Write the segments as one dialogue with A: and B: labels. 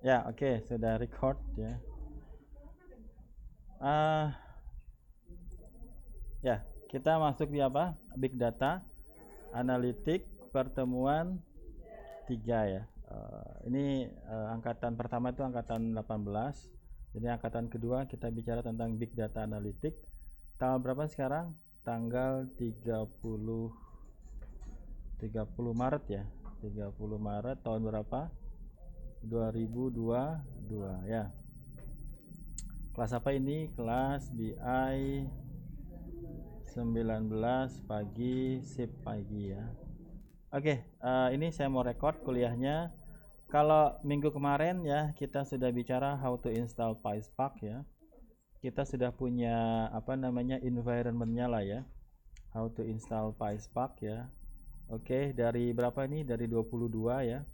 A: Ya, oke, sudah record ya. Ah, ya, kita masuk di apa? Big data, analitik, pertemuan 3 ya. Ini angkatan pertama itu angkatan 18. Jadi angkatan kedua kita bicara tentang big data analitik. Tanggal berapa sekarang? Tanggal 30 Maret ya. 30 Maret tahun berapa? 2022 ya. Kelas apa ini? Kelas BI 19 pagi, sip pagi ya. Oke, ini saya mau record kuliahnya. Kalau minggu kemarin ya kita sudah bicara how to install PySpark ya. Kita sudah punya apa namanya environmentnya lah ya. How to install PySpark ya. Oke, dari berapa ini? Dari 22 ya.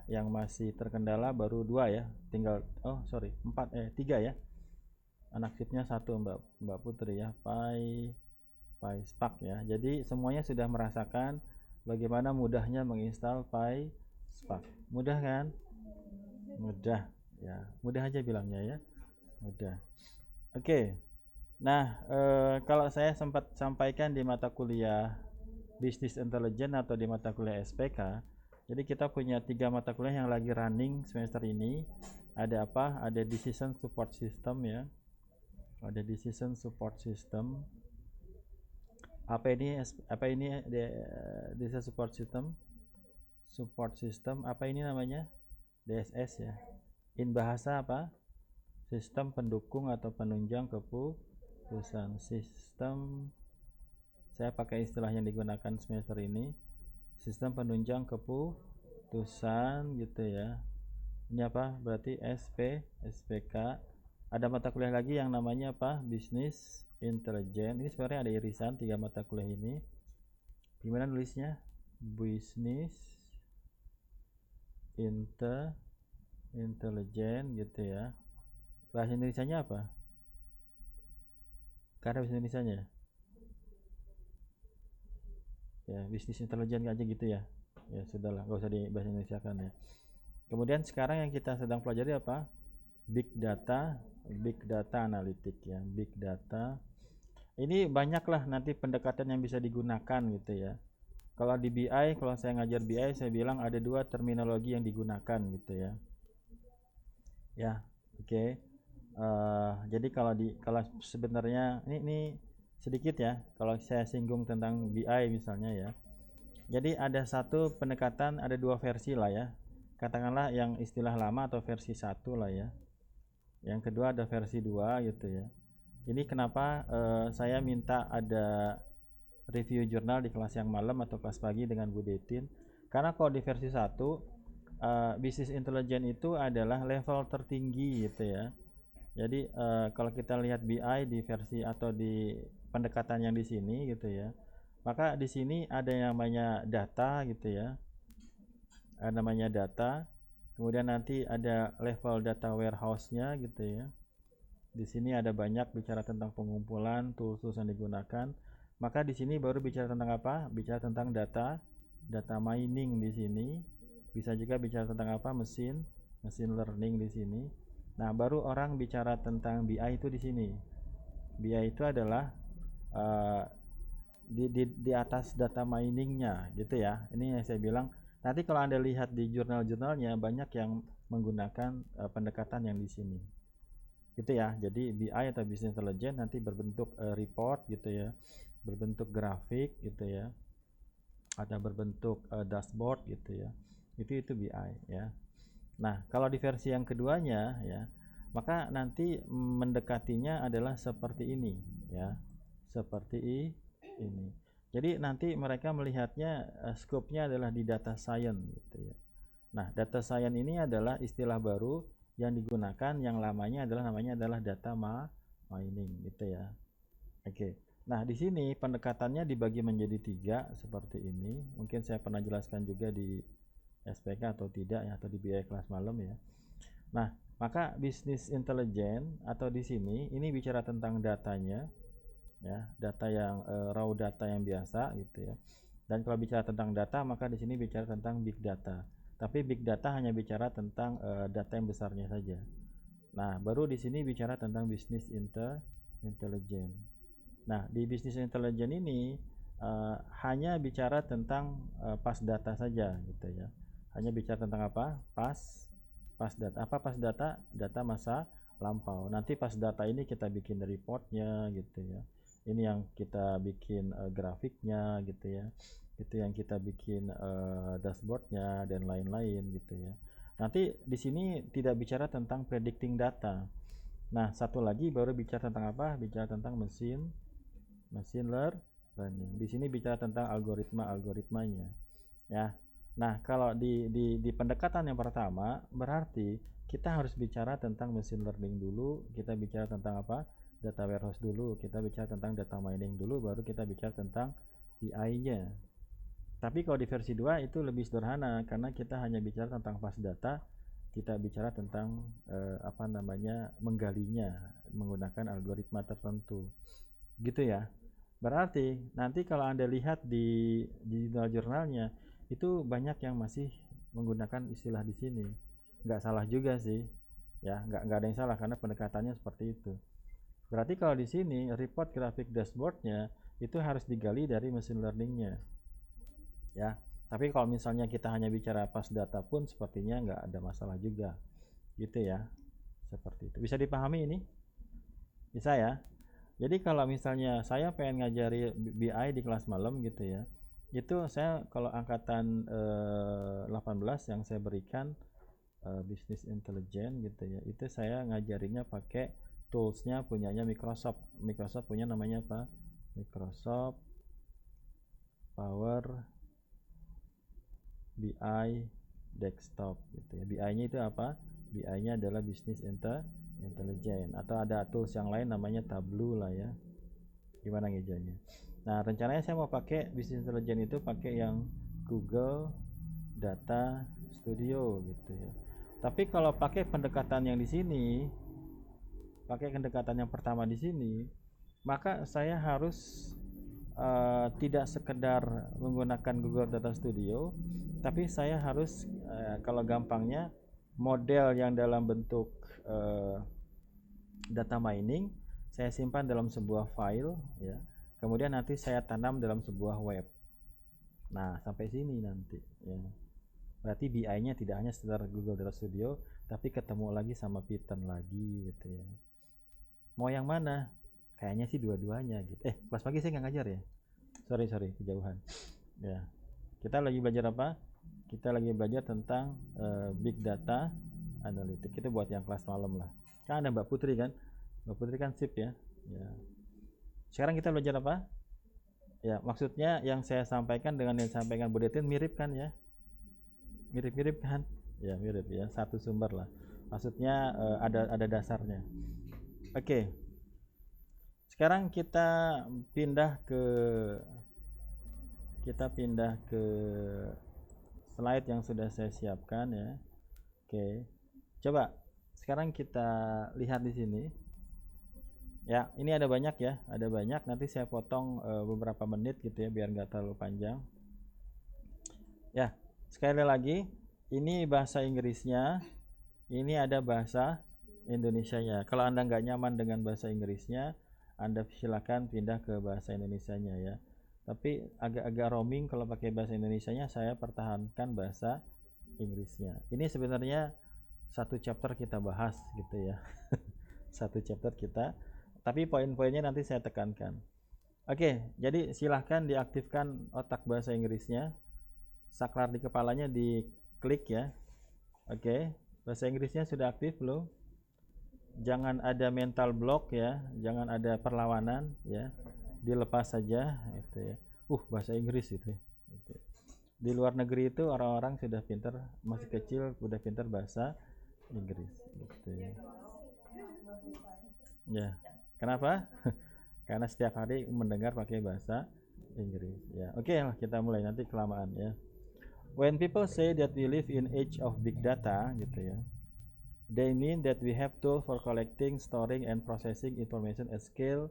A: Yang masih terkendala baru 2 ya. Tinggal oh sorry 4 3 ya. Anak chipnya satu Mbak Putri ya. PySpark ya. Jadi semuanya sudah merasakan bagaimana mudahnya menginstal PySpark. Mudah kan? Mudah ya. Mudah aja bilangnya ya. Mudah. Oke. Nah, kalau saya sempat sampaikan di mata kuliah Business Intelligence atau di mata kuliah SPK, jadi kita punya 3 mata kuliah yang lagi running semester ini. Ada apa? Ada Decision Support System ya. Ada Decision Support System. Apa ini Desa Support System? Support System apa ini namanya? DSS ya. In bahasa apa? Sistem pendukung atau penunjang keputusan. Sistem, saya pakai istilah yang digunakan semester ini, sistem penunjang keputusan gitu ya. Ini apa? Berarti SPK. Ada mata kuliah lagi yang namanya apa? Business Intelligence. Ini sebenarnya ada irisan 3 mata kuliah ini. Gimana nulisnya? Business Intelligence gitu ya. Bahasa Indonesianya apa? Karena bahasa Indonesianya ya Business Intelligence aja gitu ya. Ya sudahlah, nggak usah dibahas Indonesia kan ya. Kemudian sekarang yang kita sedang pelajari apa? Big data, big data analitik ya, big data. Ini banyaklah nanti pendekatan yang bisa digunakan gitu ya. Kalau di BI, kalau saya ngajar BI, saya bilang ada 2 terminologi yang digunakan gitu ya. Ya, oke. Okay. Jadi kalau sebenarnya ini sedikit ya, kalau saya singgung tentang BI misalnya ya. Jadi ada satu pendekatan, ada 2 versi lah ya. Katakanlah yang istilah lama atau versi 1 lah ya. Yang kedua ada versi 2 gitu ya. Ini kenapa saya minta ada review jurnal di kelas yang malam atau kelas pagi dengan Bu Detin. Karena kalau di versi 1 bisnis intelijen itu adalah level tertinggi gitu ya. Jadi kalau kita lihat BI di versi atau di pendekatan yang di sini gitu ya, maka di sini ada yang namanya data gitu ya, ada namanya data. Kemudian nanti ada level data warehouse-nya gitu ya. Di sini ada banyak bicara tentang pengumpulan, tools-tools yang digunakan. Maka di sini baru bicara tentang apa? Bicara tentang data mining di sini. Bisa juga bicara tentang apa? Mesin learning di sini. Nah, baru orang bicara tentang BI itu di sini. BI itu adalah uh, di atas data miningnya gitu ya. Ini yang saya bilang. Nanti kalau Anda lihat di jurnal-jurnalnya banyak yang menggunakan pendekatan yang di sini. Gitu ya. Jadi BI atau Business Intelligence nanti berbentuk report gitu ya. Berbentuk grafik gitu ya. Ada berbentuk dashboard gitu ya. Itu BI ya. Nah, kalau di versi yang keduanya ya, maka nanti mendekatinya adalah seperti ini ya. Seperti ini. Jadi nanti mereka melihatnya scope-nya adalah di data science gitu ya. Nah, data science ini adalah istilah baru yang digunakan, yang lamanya namanya adalah data mining gitu ya. Oke. Nah, di sini pendekatannya dibagi menjadi 3 seperti ini. Mungkin saya pernah jelaskan juga di SPK atau tidak ya, atau di BI kelas malam ya. Nah, maka bisnis intelijen atau di sini ini bicara tentang datanya ya, data yang raw data yang biasa gitu ya. Dan kalau bicara tentang data, maka di sini bicara tentang big data. Tapi big data hanya bicara tentang data yang besarnya saja. Nah, baru di sini bicara tentang business intelligence. Nah, di business intelligence ini hanya bicara tentang pas data saja gitu ya. Hanya bicara tentang apa? Pas data. Apa pas data? Data masa lampau. Nanti pas data ini kita bikin reportnya gitu ya. Ini yang kita bikin grafiknya gitu ya. Itu yang kita bikin dashboardnya dan lain-lain gitu ya. Nanti di sini tidak bicara tentang predicting data. Nah, satu lagi baru bicara tentang apa? Bicara tentang machine learning. Di sini bicara tentang algoritmanya ya. Nah, kalau di pendekatan yang pertama berarti kita harus bicara tentang machine learning dulu, kita bicara tentang apa? Data warehouse dulu, kita bicara tentang data mining dulu, baru kita bicara tentang BI-nya. Tapi kalau di versi 2 itu lebih sederhana karena kita hanya bicara tentang pas data, kita bicara tentang menggalinya menggunakan algoritma tertentu. Gitu ya. Berarti nanti kalau Anda lihat di jurnal-jurnalnya itu banyak yang masih menggunakan istilah di sini. Nggak salah juga sih. Ya, nggak ada yang salah karena pendekatannya seperti itu. Berarti kalau di sini report grafik dashboardnya itu harus digali dari machine learningnya. Ya, tapi kalau misalnya kita hanya bicara pas data pun sepertinya nggak ada masalah juga. Gitu ya. Seperti itu. Bisa dipahami ini? Bisa ya? Jadi kalau misalnya saya pengen ngajari BI di kelas malam gitu ya, itu saya kalau angkatan 18 yang saya berikan business intelligence gitu ya, itu saya ngajarinya pakai toolsnya punyanya Microsoft. Microsoft punya namanya apa? Microsoft Power BI Desktop gitu ya. BI-nya itu apa? BI-nya adalah business intelligence, atau ada tools yang lain namanya Tableau lah ya, gimana ngejanya. Nah, rencananya saya mau pakai business intelligence itu pakai yang Google Data Studio gitu ya. Tapi kalau pakai pendekatan yang di sini, pakai pendekatan yang pertama di sini, maka saya harus tidak sekedar menggunakan Google Data Studio, tapi saya harus kalau gampangnya model yang dalam bentuk data mining saya simpan dalam sebuah file ya, kemudian nanti saya tanam dalam sebuah web. Nah, sampai sini nanti ya. Berarti BI-nya tidak hanya sekedar Google Data Studio, tapi ketemu lagi sama Python lagi gitu ya. Mau yang mana? Kayaknya sih dua-duanya gitu. Kelas pagi saya nggak ngajar ya. Sorry kejauhan. Ya. Kita lagi belajar apa? Kita lagi belajar tentang big data analytics. Kita buat yang kelas malam lah. Kan ada Mbak Putri kan? Mbak Putri kan sip ya. Ya. Sekarang kita belajar apa? Ya, maksudnya yang saya sampaikan dengan yang disampaikan Bu Detin mirip kan ya? Mirip-mirip kan? Ya, mirip ya. Satu sumber lah. Maksudnya ada dasarnya. Oke. Sekarang kita pindah ke slide yang sudah saya siapkan ya. Oke. Coba sekarang kita lihat di sini. Ya, ini ada banyak ya, ada banyak. Nanti saya potong beberapa menit gitu ya biar nggak terlalu panjang. Ya, sekali lagi, ini bahasa Inggrisnya, ini ada bahasa Indonesianya. Kalau Anda nggak nyaman dengan bahasa Inggrisnya, Anda silakan pindah ke bahasa Indonesianya ya. Tapi agak-agak roaming kalau pakai bahasa Indonesianya, saya pertahankan bahasa Inggrisnya. Ini sebenarnya satu chapter kita bahas gitu ya. Satu chapter kita, tapi poin-poinnya nanti saya tekankan. Oke, jadi silahkan diaktifkan otak bahasa Inggrisnya. Saklar di kepalanya diklik ya. Oke, bahasa Inggrisnya sudah aktif belum? Jangan ada mental block ya, jangan ada perlawanan ya. Dilepas saja itu ya. Bahasa Inggris itu. Di luar negeri itu orang-orang sudah pintar, masih kecil sudah pintar bahasa Inggris gitu ya. Ya. Kenapa? Karena setiap hari mendengar pakai bahasa Inggris ya. Oke, kita mulai, nanti kelamaan ya. When people say that we live in age of big data gitu ya, they mean that we have tools for collecting, storing, and processing information at scale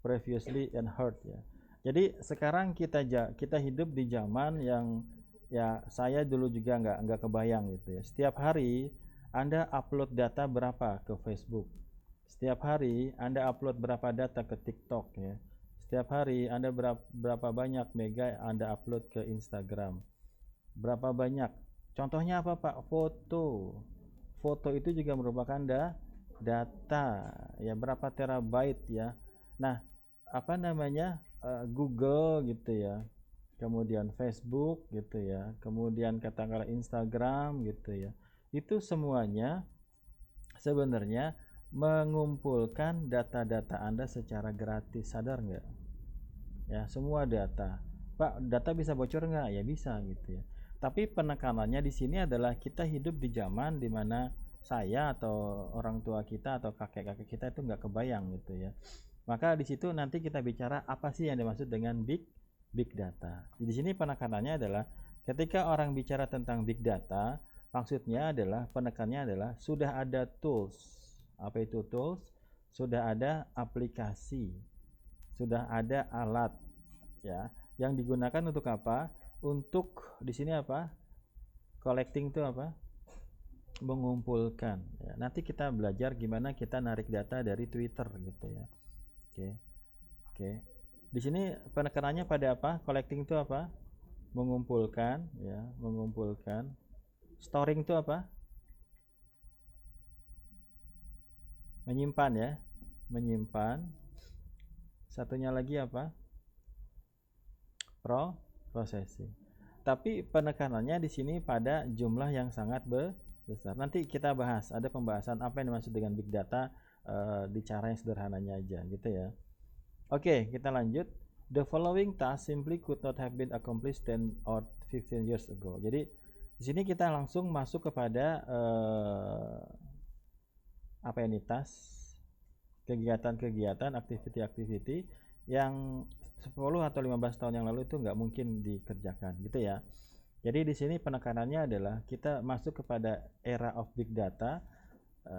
A: previously unheard ya. Jadi sekarang kita hidup di zaman yang ya saya dulu juga nggak kebayang gitu ya. Setiap hari Anda upload data berapa ke Facebook? Setiap hari Anda upload berapa data ke TikTok ya. Setiap hari Anda berapa banyak mega Anda upload ke Instagram. Berapa banyak? Contohnya apa Pak? Foto. Foto itu juga merupakan data ya, berapa terabyte ya. Nah, apa namanya? Google gitu ya. Kemudian Facebook gitu ya. Kemudian katakanlah Instagram gitu ya. Itu semuanya sebenarnya mengumpulkan data-data Anda secara gratis. Sadar nggak? Ya, semua data. Pak, data bisa bocor nggak? Ya bisa gitu ya. Tapi penekanannya di sini adalah kita hidup di zaman di mana saya atau orang tua kita atau kakek-kakek kita itu nggak kebayang gitu ya. Maka di situ nanti kita bicara apa sih yang dimaksud dengan big data. Di sini penekanannya adalah ketika orang bicara tentang big data, maksudnya adalah penekannya adalah sudah ada tools. Apa itu tools? Sudah ada aplikasi, sudah ada alat ya yang digunakan untuk apa? Untuk di sini apa? Collecting itu apa? Mengumpulkan ya. Nanti kita belajar gimana kita narik data dari Twitter gitu ya. Oke. Oke. Di sini penekanannya pada apa? Collecting itu apa? Mengumpulkan ya, mengumpulkan. Storing itu apa? Menyimpan ya. Menyimpan. Satunya lagi apa? Processing. Tapi penekanannya di sini pada jumlah yang sangat besar. Nanti kita bahas, ada pembahasan apa yang dimaksud dengan big data di cara yang sederhananya aja gitu ya. Oke, kita lanjut. The following task simply could not have been accomplished 10 or 15 years ago. Jadi di sini kita langsung masuk kepada apa ini task, kegiatan-kegiatan, activity-activity yang 10 atau 15 tahun yang lalu itu nggak mungkin dikerjakan gitu ya. Jadi di sini penekanannya adalah kita masuk kepada era of big data.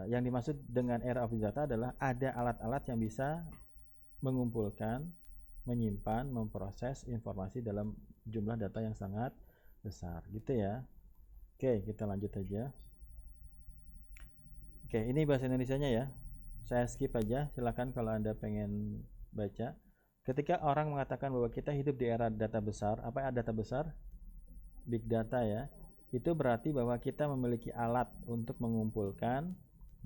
A: Yang dimaksud dengan era of big data adalah ada alat-alat yang bisa mengumpulkan, menyimpan, memproses informasi dalam jumlah data yang sangat besar gitu ya. Oke, kita lanjut aja. Oke, ini bahasa Indonesianya ya. Saya skip aja, silakan kalau Anda pengen baca. Ketika orang mengatakan bahwa kita hidup di era data besar, apa data besar? Big data ya. Itu berarti bahwa kita memiliki alat untuk mengumpulkan,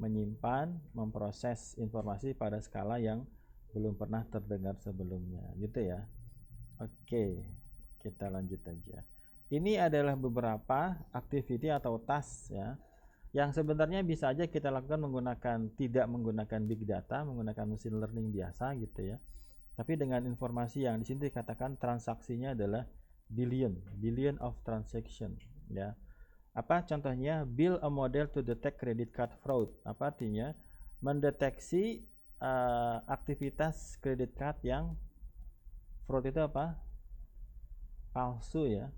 A: menyimpan, memproses informasi pada skala yang belum pernah terdengar sebelumnya, gitu ya. Oke, kita lanjut aja. Ini adalah beberapa activity atau task ya, yang sebenarnya bisa aja kita lakukan tidak menggunakan big data, menggunakan machine learning biasa gitu ya. Tapi dengan informasi yang di sini dikatakan transaksinya adalah billion of transaction ya. Apa contohnya? Build a model to detect credit card fraud. Apa artinya? Mendeteksi aktivitas credit card yang fraud itu apa? Palsu ya.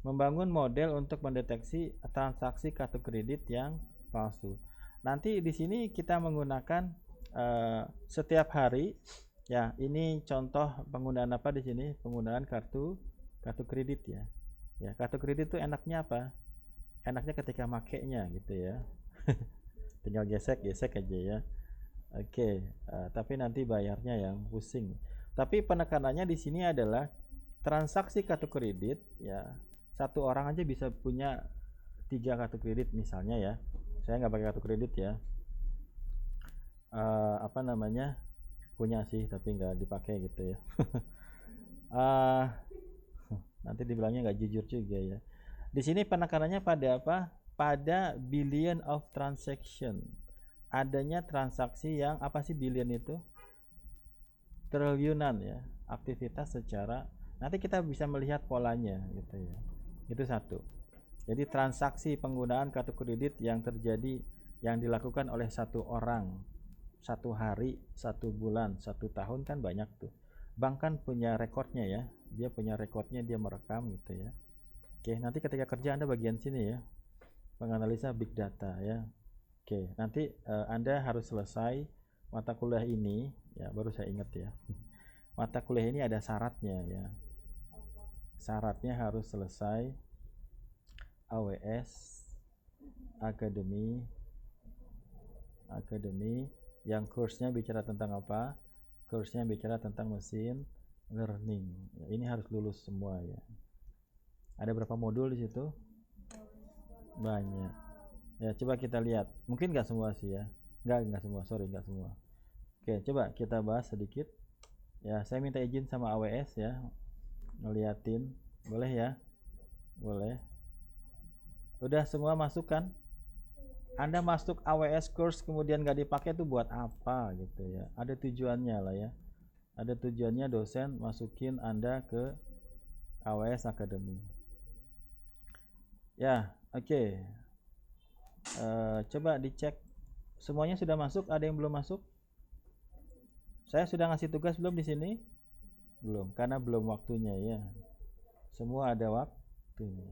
A: Membangun model untuk mendeteksi transaksi kartu kredit yang palsu. Nanti di sini kita menggunakan setiap hari ya. Ini contoh penggunaan apa di sini? Penggunaan kartu kredit ya. Ya, kartu kredit itu enaknya apa? Enaknya ketika makainya gitu ya. Tinggal gesek aja ya. Oke, tapi nanti bayarnya yang pusing. Tapi penekanannya di sini adalah transaksi kartu kredit ya. Satu orang aja bisa punya 3 kartu kredit misalnya ya. Saya nggak pakai kartu kredit ya. Apa namanya? Punya sih tapi nggak dipakai gitu ya. Nanti dibilangnya nggak jujur juga ya. Di sini penekanannya pada apa? Pada billion of transaction. Adanya transaksi yang apa sih billion itu? Triliunan ya. Aktivitas secara nanti kita bisa melihat polanya gitu ya. Itu satu. Jadi transaksi penggunaan kartu kredit yang terjadi yang dilakukan oleh satu orang, satu hari, satu bulan, satu tahun kan banyak tuh. Bank kan punya rekodnya ya. Dia punya rekodnya, dia merekam gitu ya. Oke, nanti ketika kerja Anda bagian sini ya, menganalisa big data ya. Oke, nanti Anda harus selesai mata kuliah ini ya, baru saya ingat ya. Mata kuliah ini ada syaratnya ya. Syaratnya harus selesai AWS Academy yang course-nya bicara tentang apa? Course-nya bicara tentang machine learning. Ini harus lulus semua ya. Ada berapa modul di situ? Banyak. Ya, coba kita lihat. Mungkin nggak semua sih ya. Nggak semua, sorry, nggak semua. Oke, coba kita bahas sedikit. Ya, saya minta izin sama AWS ya. Ngeliatin. Boleh ya? Boleh. Udah semua masuk kan? Anda masuk AWS course kemudian nggak dipakai itu buat apa gitu ya? Ada tujuannya lah ya. Ada tujuannya dosen masukin Anda ke AWS Academy. Ya, oke. Coba dicek semuanya sudah masuk. Ada yang belum masuk? Saya sudah ngasih tugas belum di sini? Belum, karena belum waktunya ya. Semua ada waktunya.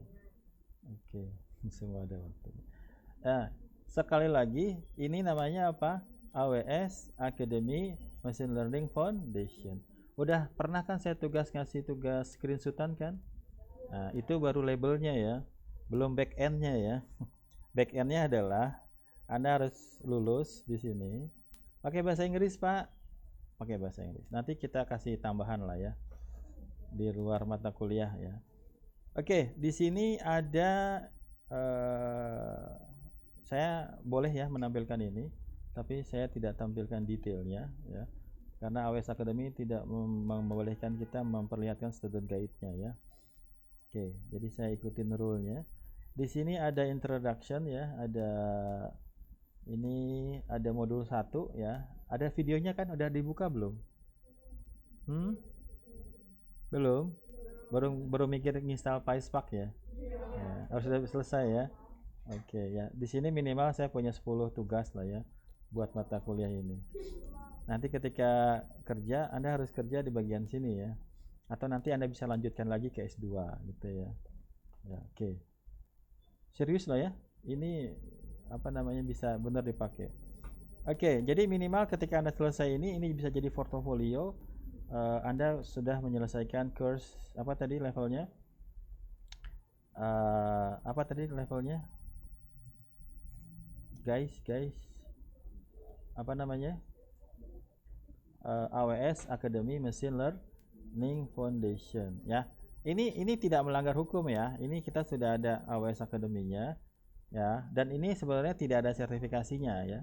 A: Oke, semua ada waktunya. Nah, sekali lagi, ini namanya apa? AWS Academy Machine Learning Foundation. Udah pernah kan saya ngasih tugas screenshotan kan? Nah, itu baru labelnya ya, belum back endnya ya. Back endnya adalah Anda harus lulus di sini. Pakai bahasa Inggris Pak, pakai bahasa Inggris. Nanti kita kasih tambahan lah ya di luar mata kuliah ya. Oke, di sini ada saya boleh ya menampilkan ini, tapi saya tidak tampilkan detailnya ya, karena AWS Academy tidak membolehkan kita memperlihatkan student guide-nya ya. Oke, jadi saya ikutin rule-nya. Di sini ada introduction ya, ini ada modul 1 ya. Ada videonya kan, udah dibuka belum? Belum? Baru mikir install PySpark ya? Ya, harus sudah selesai ya. Oke ya, di sini minimal saya punya 10 tugas lah ya buat mata kuliah ini. Nanti ketika kerja, Anda harus kerja di bagian sini ya. Atau nanti Anda bisa lanjutkan lagi ke S2 gitu ya. Ya, oke. Serius lah ya. Ini apa namanya bisa benar dipakai. Oke, jadi minimal ketika Anda selesai ini bisa jadi portofolio. Anda sudah menyelesaikan course apa tadi levelnya? Apa tadi levelnya? Guys, apa namanya? AWS Academy Machine Learning Foundation ya. Ini tidak melanggar hukum ya. Ini kita sudah ada AWS Academy-nya ya, dan ini sebenarnya tidak ada sertifikasinya ya.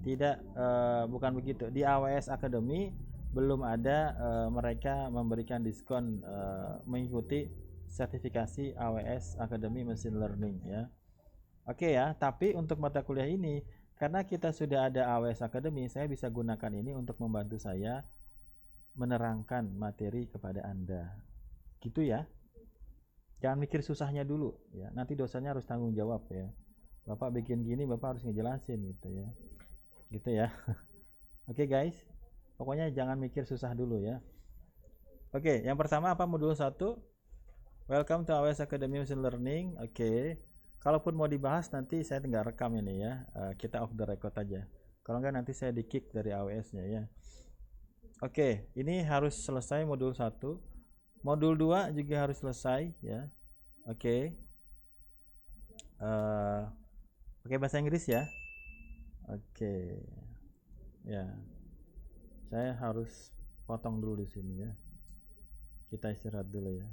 A: Tidak, bukan begitu. Di AWS Academy belum ada mereka memberikan diskon mengikuti sertifikasi AWS Academy Machine Learning ya. Oke ya, tapi untuk mata kuliah ini karena kita sudah ada AWS Academy, saya bisa gunakan ini untuk membantu saya menerangkan materi kepada Anda. Gitu ya. Jangan mikir susahnya dulu ya. Nanti dosennya harus tanggung jawab ya. Bapak bikin gini, Bapak harus ngejelasin gitu ya. Gitu ya. Oke guys. Pokoknya jangan mikir susah dulu ya. Oke, yang pertama apa modul 1? Welcome to AWS Academy Machine Learning. Oke. Kalaupun mau dibahas nanti saya tinggal rekam ini ya, kita off the record aja. Kalau enggak nanti saya di kick dari AWS-nya ya. Oke, ini harus selesai modul 1. Modul 2 juga harus selesai ya. Oke. Pakai bahasa Inggris ya. Oke. Ya. Saya harus potong dulu di sini ya. Kita istirahat dulu ya.